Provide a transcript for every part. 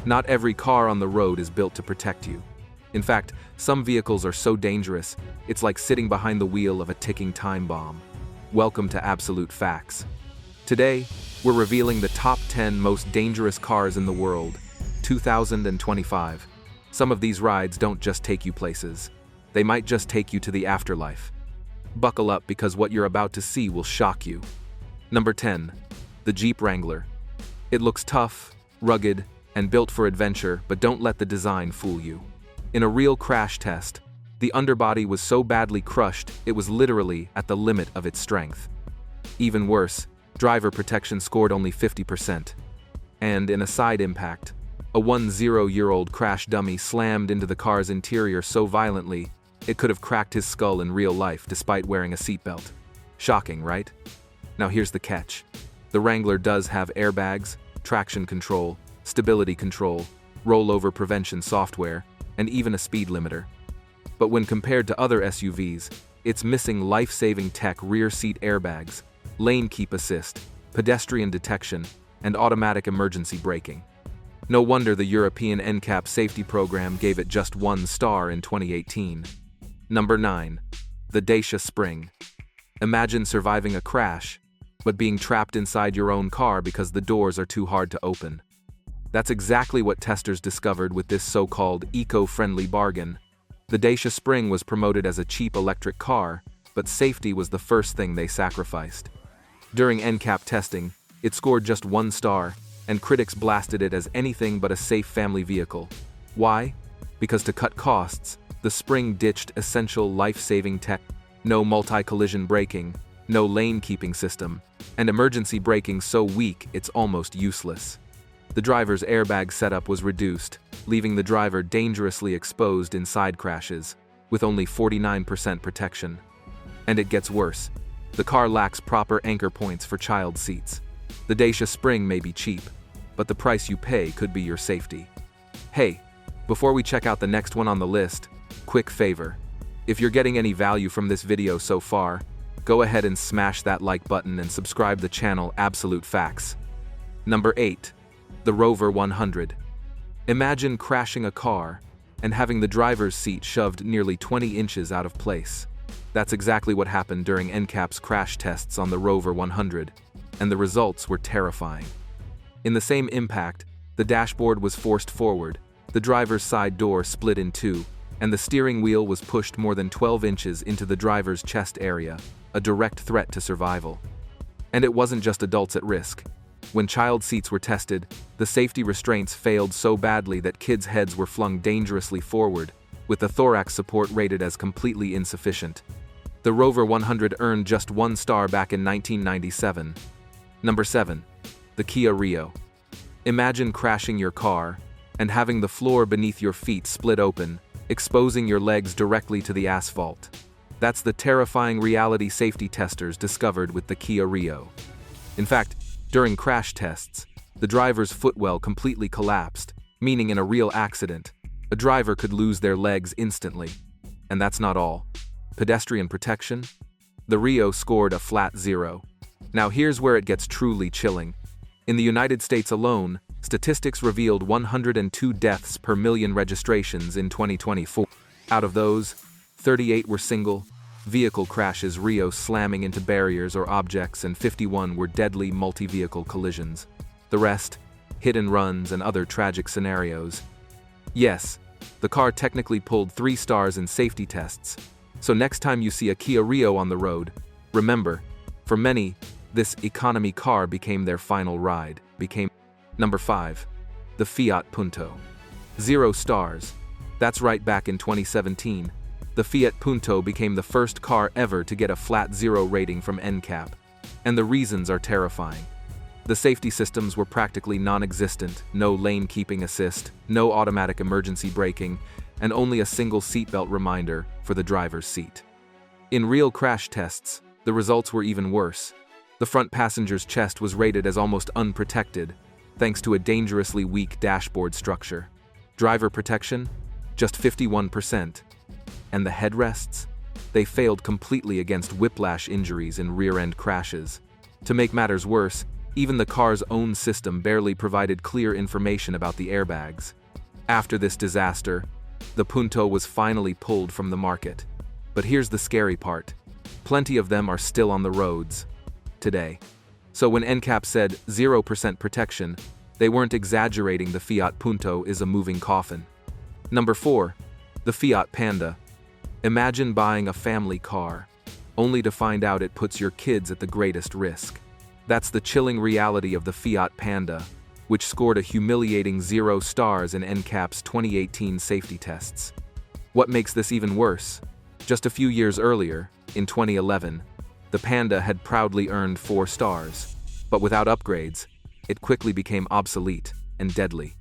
Not every car on the road is built to protect you. In fact, some vehicles are so dangerous, it's like sitting behind the wheel of a ticking time bomb. Welcome to Absolute Facts. Today, we're revealing the top 10 most dangerous cars in the world, 2025. Some of these rides don't just take you places. They might just take you to the afterlife. Buckle up because what you're about to see will shock you. Number 10. The Jeep Wrangler. It looks tough, rugged, and built for adventure, but don't let the design fool you. In a real crash test, the underbody was so badly crushed it was literally at the limit of its strength. Even worse, driver protection scored only 50%. And in a side impact, a 10-year-old crash dummy slammed into the car's interior so violently it could have cracked his skull in real life despite wearing a seatbelt. Shocking, right? Now here's the catch. The Wrangler does have airbags, traction control, stability control, rollover prevention software, and even a speed limiter. But when compared to other SUVs, it's missing life-saving tech rear seat airbags, lane keep assist, pedestrian detection, and automatic emergency braking. No wonder the European NCAP safety program gave it just 1 star in 2018. Number 9. The Dacia Spring. Imagine surviving a crash, but being trapped inside your own car because the doors are too hard to open. That's exactly what testers discovered with this so-called eco-friendly bargain. The Dacia Spring was promoted as a cheap electric car, but safety was the first thing they sacrificed. During NCAP testing, it scored just 1 star, and critics blasted it as anything but a safe family vehicle. Why? Because to cut costs, the Spring ditched essential life-saving tech. No multi-collision braking, no lane-keeping system, and emergency braking so weak it's almost useless. The driver's airbag setup was reduced, leaving the driver dangerously exposed in side crashes, with only 49% protection. And it gets worse. The car lacks proper anchor points for child seats. The Dacia Spring may be cheap, but the price you pay could be your safety. Hey, before we check out the next one on the list, quick favor. If you're getting any value from this video so far, go ahead and smash that like button and subscribe the channel Absolute Facts. Number 8. The Rover 100. Imagine crashing a car and having the driver's seat shoved nearly 20 inches out of place. That's exactly what happened during NCAP's crash tests on the Rover 100, and the results were terrifying. In the same impact, the dashboard was forced forward, the driver's side door split in two, and the steering wheel was pushed more than 12 inches into the driver's chest area, a direct threat to survival. And it wasn't just adults at risk. When child seats were tested, the safety restraints failed so badly that kids' heads were flung dangerously forward, with the thorax support rated as completely insufficient. The Rover 100 earned just 1 star back in 1997. Number 7. The Kia Rio. Imagine crashing your car and having the floor beneath your feet split open, exposing your legs directly to the asphalt. That's the terrifying reality safety testers discovered with the Kia Rio. In fact, during crash tests, the driver's footwell completely collapsed, meaning in a real accident, a driver could lose their legs instantly. And that's not all. Pedestrian protection? The Rio scored a flat 0. Now here's where it gets truly chilling. In the United States alone, statistics revealed 102 deaths per million registrations in 2024. Out of those, 38 were single vehicle crashes, Rio slamming into barriers or objects, and 51 were deadly multi-vehicle collisions. The rest, hit and runs and other tragic scenarios. Yes, the car technically pulled 3 stars in safety tests, so next time you see a Kia Rio on the road, remember, for many, this economy car became their final ride. Number 5. The Fiat Punto. 0 stars. That's right, back in 2017. The Fiat Punto became the first car ever to get a flat 0 rating from NCAP. And the reasons are terrifying. The safety systems were practically non-existent, no lane keeping assist, no automatic emergency braking, and only a single seatbelt reminder for the driver's seat. In real crash tests, the results were even worse. The front passenger's chest was rated as almost unprotected, thanks to a dangerously weak dashboard structure. Driver protection? Just 51%. And the headrests? They failed completely against whiplash injuries in rear-end crashes. To make matters worse, Even the car's own system barely provided clear information about the airbags. After this disaster, the Punto was finally pulled from the market. But here's the scary part. Plenty of them are still on the roads today. So when NCAP said 0% protection, they weren't exaggerating. The Fiat Punto is a moving coffin. Number 4. The Fiat Panda. Imagine buying a family car, only to find out it puts your kids at the greatest risk. That's the chilling reality of the Fiat Panda, which scored a humiliating 0 stars in NCAP's 2018 safety tests. What makes this even worse? Just a few years earlier, in 2011, the Panda had proudly earned 4 stars, but without upgrades, it quickly became obsolete and deadly.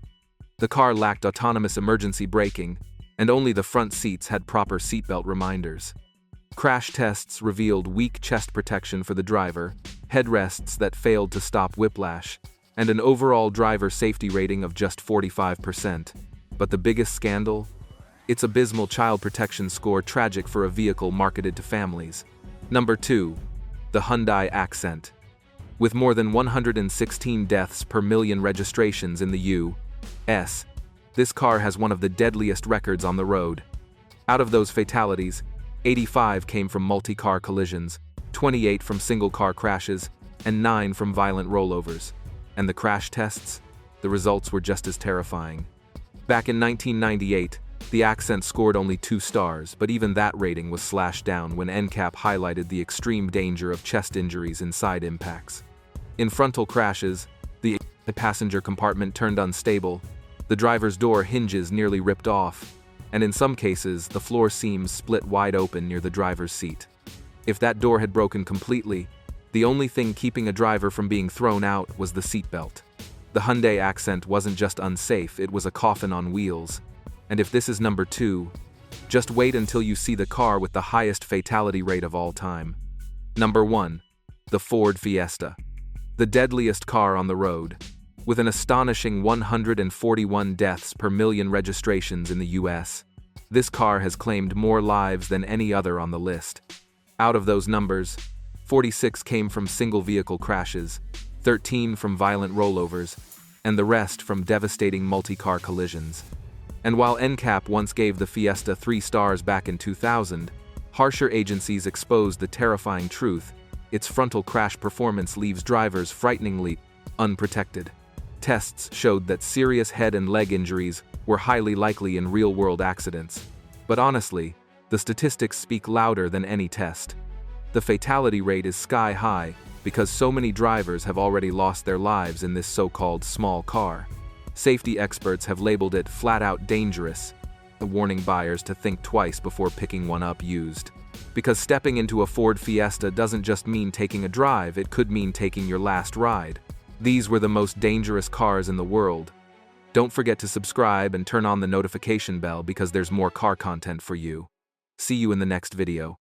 The car lacked autonomous emergency braking, and only the front seats had proper seatbelt reminders. Crash tests revealed weak chest protection for the driver, headrests that failed to stop whiplash, and an overall driver safety rating of just 45%. But the biggest scandal? Its abysmal child protection score, tragic for a vehicle marketed to families. Number 2. The Hyundai Accent. With more than 116 deaths per million registrations in the U.S., this car has one of the deadliest records on the road. Out of those fatalities, 85 came from multi-car collisions, 28 from single-car crashes, and 9 from violent rollovers. And the crash tests? The results were just as terrifying. Back in 1998, the Accent scored only 2 stars, but even that rating was slashed down when NCAP highlighted the extreme danger of chest injuries in side impacts. In frontal crashes, the passenger compartment turned unstable, the driver's door hinges nearly ripped off, and in some cases, the floor seams split wide open near the driver's seat. If that door had broken completely, the only thing keeping a driver from being thrown out was the seatbelt. The Hyundai Accent wasn't just unsafe, it was a coffin on wheels. And if this is number 2, just wait until you see the car with the highest fatality rate of all time. Number 1. The Ford Fiesta. The deadliest car on the road. With an astonishing 141 deaths per million registrations in the US, this car has claimed more lives than any other on the list. Out of those numbers, 46 came from single-vehicle crashes, 13 from violent rollovers, and the rest from devastating multi-car collisions. And while NCAP once gave the Fiesta 3 stars back in 2000, harsher agencies exposed the terrifying truth: its frontal crash performance leaves drivers frighteningly unprotected. Tests showed that serious head and leg injuries were highly likely in real-world accidents. But honestly, the statistics speak louder than any test. The fatality rate is sky-high because so many drivers have already lost their lives in this so-called small car. Safety experts have labeled it flat-out dangerous, warning buyers to think twice before picking one up used. Because stepping into a Ford Fiesta doesn't just mean taking a drive, it could mean taking your last ride. These were the most dangerous cars in the world. Don't forget to subscribe and turn on the notification bell because there's more car content for you. See you in the next video.